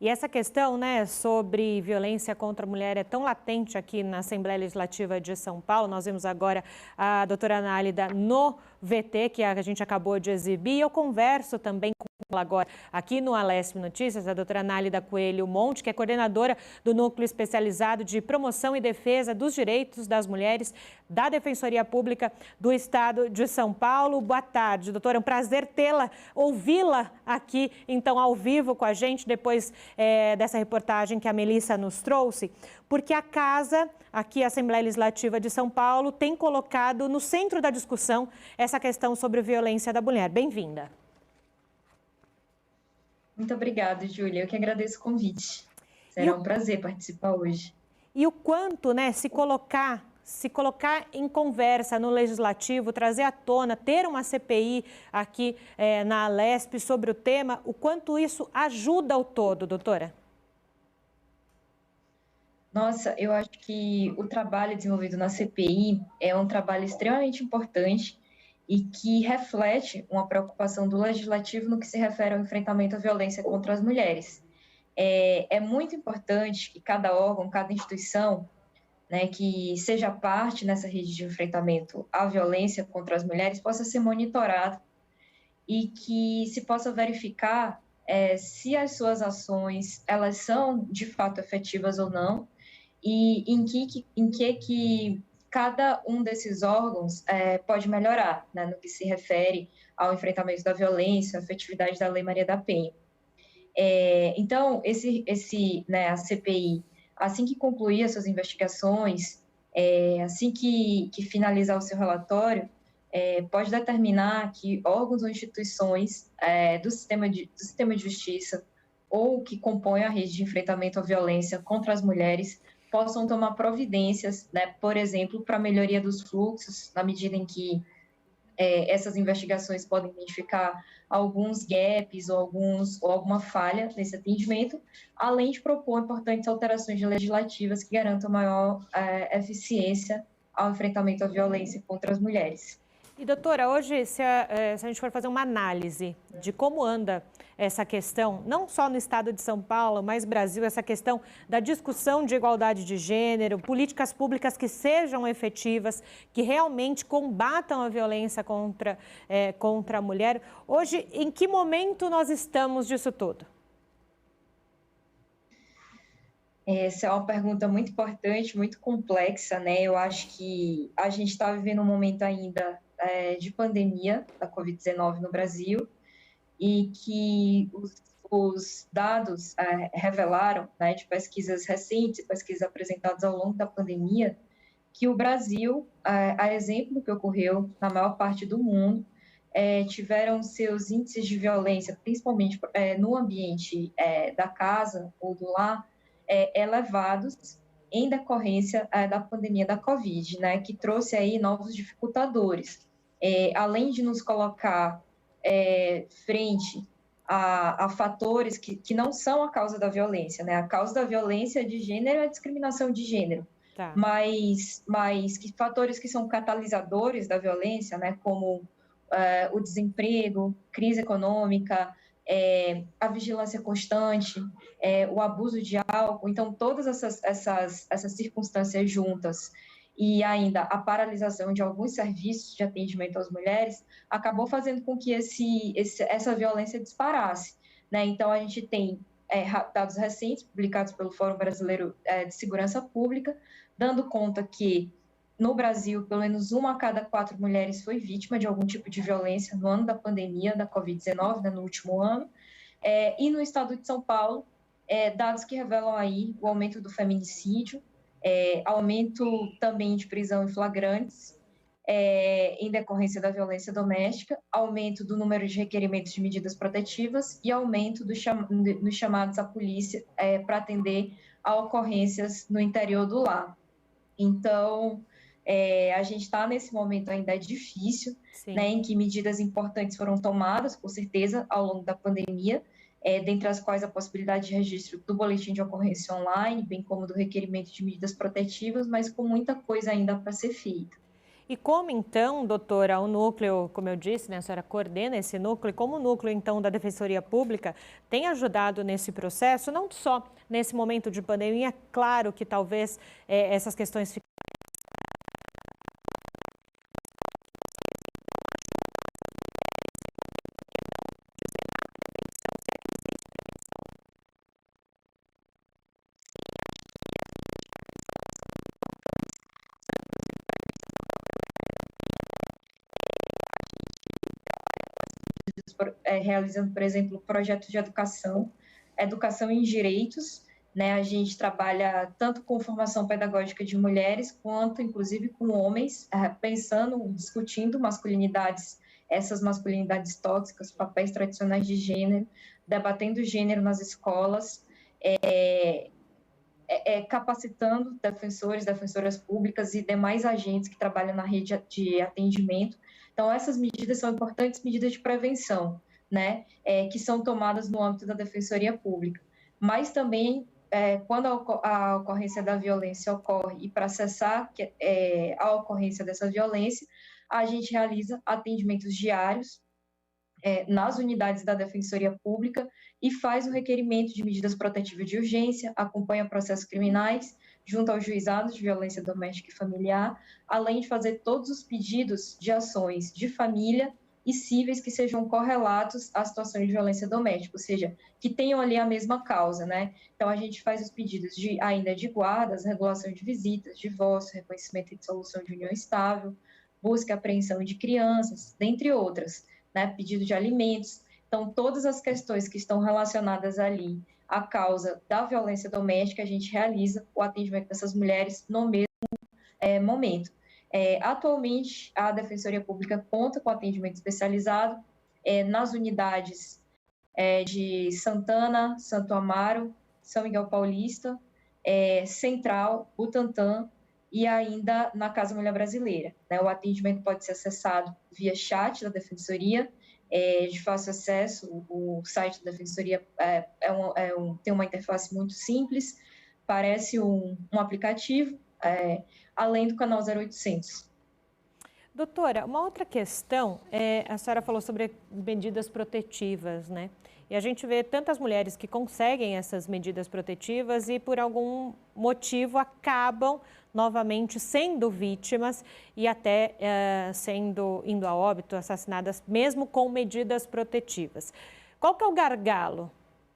E essa questão, né, sobre violência contra a mulher é tão latente aqui na Assembleia Legislativa de São Paulo. Nós vimos agora a doutora Análida no VT, que a gente acabou de exibir. E eu converso também com ela agora aqui no Alesp Notícias, a doutora Análida Coelho Monte, que é coordenadora do Núcleo Especializado de Promoção e Defesa dos Direitos das Mulheres da Defensoria Pública do Estado de São Paulo. Boa tarde, doutora. É um prazer tê-la, ouvi-la aqui, então, ao vivo com a gente, depois dessa reportagem que a Melissa nos trouxe, porque a Casa, aqui a Assembleia Legislativa de São Paulo, tem colocado no centro da discussão essa questão sobre violência da mulher. Bem-vinda. Muito obrigada, Júlia. Eu que agradeço o convite. Será um prazer participar hoje. E o quanto, né, se colocar em conversa no Legislativo, trazer à tona, ter uma CPI aqui na Alesp sobre o tema, o quanto isso ajuda ao todo, doutora? Nossa, eu acho que o trabalho desenvolvido na CPI é um trabalho extremamente importante e que reflete uma preocupação do Legislativo no que se refere ao enfrentamento à violência contra as mulheres. É muito importante que cada órgão, cada instituição, né, que seja parte nessa rede de enfrentamento à violência contra as mulheres possa ser monitorado e que se possa verificar se as suas ações elas são de fato efetivas ou não e em que cada um desses órgãos pode melhorar, né, no que se refere ao enfrentamento da violência, à efetividade da Lei Maria da Penha. Então, né, a CPI, assim que concluir as suas investigações, assim que finalizar o seu relatório, pode determinar que órgãos ou instituições do sistema de justiça ou que compõem a rede de enfrentamento à violência contra as mulheres possam tomar providências, né, por exemplo, para a melhoria dos fluxos, na medida em que essas investigações podem identificar alguns gaps ou alguma falha nesse atendimento, além de propor importantes alterações legislativas que garantam maior eficiência ao enfrentamento à violência contra as mulheres. E, doutora, hoje, se a gente for fazer uma análise de como anda essa questão, não só no estado de São Paulo, mas Brasil, essa questão da discussão de igualdade de gênero, políticas públicas que sejam efetivas, que realmente combatam a violência contra a mulher. Hoje, em que momento nós estamos disso tudo? Essa é uma pergunta muito importante, muito complexa, né? Eu acho que a gente está vivendo um momento ainda de pandemia da Covid-19 no Brasil e que os dados revelaram, né, de pesquisas recentes, pesquisas apresentadas ao longo da pandemia, que o Brasil, a exemplo do que ocorreu na maior parte do mundo, tiveram seus índices de violência, principalmente no ambiente da casa ou do lar, elevados em decorrência da pandemia da Covid, né, que trouxe aí novos dificultadores. Além de nos colocar frente a fatores que não são a causa da violência, né? A causa da violência de gênero é a discriminação de gênero, Tá. mas que fatores que são catalisadores da violência, né? Como o desemprego, crise econômica, a vigilância constante, o abuso de álcool, então todas essas circunstâncias juntas e ainda a paralisação de alguns serviços de atendimento às mulheres, acabou fazendo com que essa violência disparasse, né? Então, a gente tem dados recentes, publicados pelo Fórum Brasileiro de Segurança Pública, dando conta que, no Brasil, pelo menos 1 a cada 4 mulheres foi vítima de algum tipo de violência no ano da pandemia da Covid-19, né, no último ano, e no estado de São Paulo, dados que revelam aí o aumento do feminicídio, aumento também de prisão em flagrantes, em decorrência da violência doméstica, aumento do número de requerimentos de medidas protetivas e aumento dos chamados à polícia para atender a ocorrências no interior do lar. Então, a gente está nesse momento ainda difícil, né, em que medidas importantes foram tomadas, com certeza, ao longo da pandemia, dentre as quais a possibilidade de registro do boletim de ocorrência online, bem como do requerimento de medidas protetivas, mas com muita coisa ainda para ser feita. E como então, doutora, o núcleo, como eu disse, né, a senhora coordena esse núcleo, e como o núcleo então da Defensoria Pública tem ajudado nesse processo, não só nesse momento de pandemia, claro que talvez essas questões fiquem realizando, por exemplo, projetos de educação em direitos, né? A gente trabalha tanto com formação pedagógica de mulheres, quanto, inclusive, com homens, pensando, discutindo masculinidades, essas masculinidades tóxicas, papéis tradicionais de gênero, debatendo gênero nas escolas, capacitando defensores, defensoras públicas e demais agentes que trabalham na rede de atendimento. Então, essas medidas são importantes medidas de prevenção, né, que são tomadas no âmbito da Defensoria Pública. Mas também, quando a ocorrência da violência ocorre e para cessar a ocorrência dessa violência, a gente realiza atendimentos diários nas unidades da Defensoria Pública e faz o requerimento de medidas protetivas de urgência, acompanha processos criminais junto aos juizados de violência doméstica e familiar, além de fazer todos os pedidos de ações de família e cíveis que sejam correlatos à situação de violência doméstica, ou seja, que tenham ali a mesma causa, né? Então, a gente faz os pedidos ainda de guardas, regulação de visitas, divórcio, reconhecimento e dissolução de união estável, busca e apreensão de crianças, dentre outras, né? Pedido de alimentos. Então, todas as questões que estão relacionadas ali à causa da violência doméstica, a gente realiza o atendimento dessas mulheres no mesmo momento. Atualmente, a Defensoria Pública conta com atendimento especializado nas unidades de Santana, Santo Amaro, São Miguel Paulista, Central, Butantã e ainda na Casa Mulher Brasileira, né? O atendimento pode ser acessado via chat da Defensoria, de fácil acesso. O site da Defensoria tem uma interface muito simples, parece um aplicativo, além do canal 0800. Doutora, uma outra questão, a senhora falou sobre medidas protetivas, né? E a gente vê tantas mulheres que conseguem essas medidas protetivas e por algum motivo acabam novamente sendo vítimas e até indo a óbito, assassinadas, mesmo com medidas protetivas. Qual que é o gargalo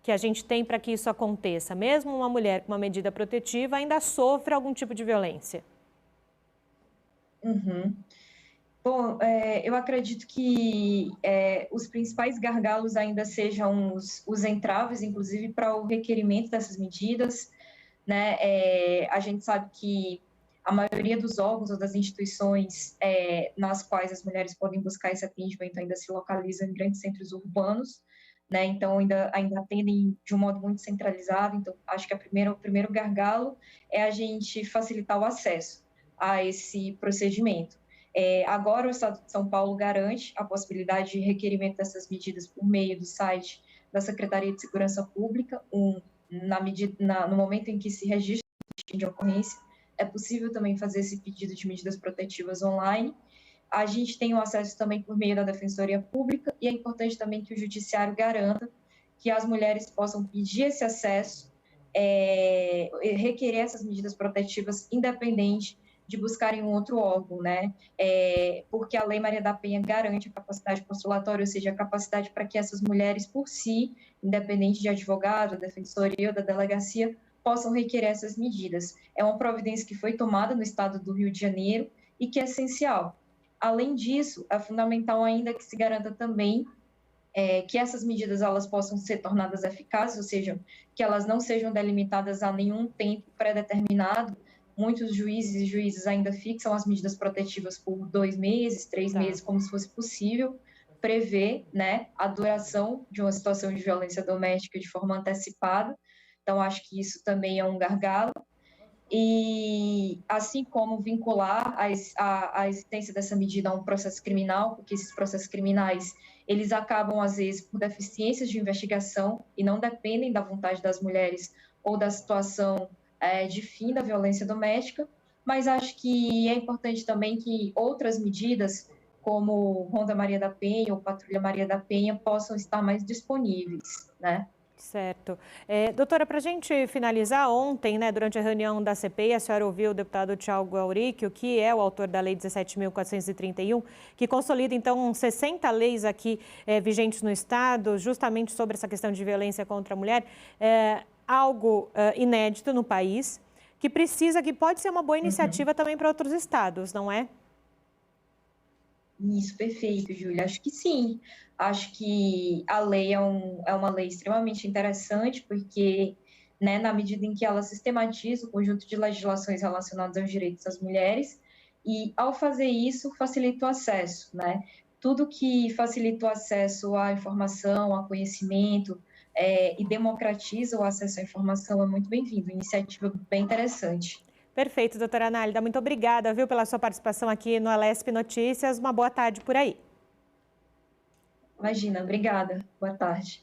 que a gente tem para que isso aconteça? Mesmo uma mulher com uma medida protetiva ainda sofre algum tipo de violência. Uhum. Bom, eu acredito que os principais gargalos ainda sejam os entraves, inclusive, para o requerimento dessas medidas, né? A gente sabe que a maioria dos órgãos ou das instituições nas quais as mulheres podem buscar esse atendimento ainda se localizam em grandes centros urbanos, né? Então, ainda atendem de um modo muito centralizado. Então, acho que o primeiro gargalo é a gente facilitar o acesso a esse procedimento. Agora, o Estado de São Paulo garante a possibilidade de requerimento dessas medidas por meio do site da Secretaria de Segurança Pública, no momento em que se registra o boletim de ocorrência, é possível também fazer esse pedido de medidas protetivas online. A gente tem o acesso também por meio da Defensoria Pública e é importante também que o Judiciário garanta que as mulheres possam pedir esse acesso, requerer essas medidas protetivas independente de buscarem um outro órgão, né? Porque a Lei Maria da Penha garante a capacidade postulatória, ou seja, a capacidade para que essas mulheres, por si, independente de advogado, da defensoria ou da delegacia, possam requerer essas medidas. É uma providência que foi tomada no estado do Rio de Janeiro e que é essencial. Além disso, é fundamental ainda que se garanta também que essas medidas elas possam ser tornadas eficazes, ou seja, que elas não sejam delimitadas a nenhum tempo pré-determinado. Muitos juízes e juízes ainda fixam as medidas protetivas por 2 meses, 3 meses, como se fosse possível prever, né, a duração de uma situação de violência doméstica de forma antecipada. Então, acho que isso também é um gargalo. E assim como vincular a existência dessa medida a um processo criminal, porque esses processos criminais, eles acabam, às vezes, por deficiências de investigação e não dependem da vontade das mulheres ou da situação de fim da violência doméstica, mas acho que é importante também que outras medidas, como Ronda Maria da Penha ou Patrulha Maria da Penha, possam estar mais disponíveis, né? Certo. Doutora, para a gente finalizar, ontem, né, durante a reunião da CPI, a senhora ouviu o deputado Thiago Auricchio, que é o autor da Lei 17.431, que consolida, então, 60 leis aqui vigentes no Estado, justamente sobre essa questão de violência contra a mulher, algo inédito no país, que pode ser uma boa iniciativa também para outros estados, não é? Isso, perfeito, Júlia. Acho que sim. Acho que a lei é uma lei extremamente interessante, porque, né, na medida em que ela sistematiza o conjunto de legislações relacionadas aos direitos das mulheres, e, ao fazer isso, facilita o acesso, né? Tudo que facilita o acesso à informação, ao conhecimento, e democratiza o acesso à informação é muito bem-vindo. Iniciativa bem interessante. Perfeito, doutora Análida. Muito obrigada, viu, pela sua participação aqui no Alesp Notícias. Uma boa tarde por aí. Imagina, obrigada. Boa tarde.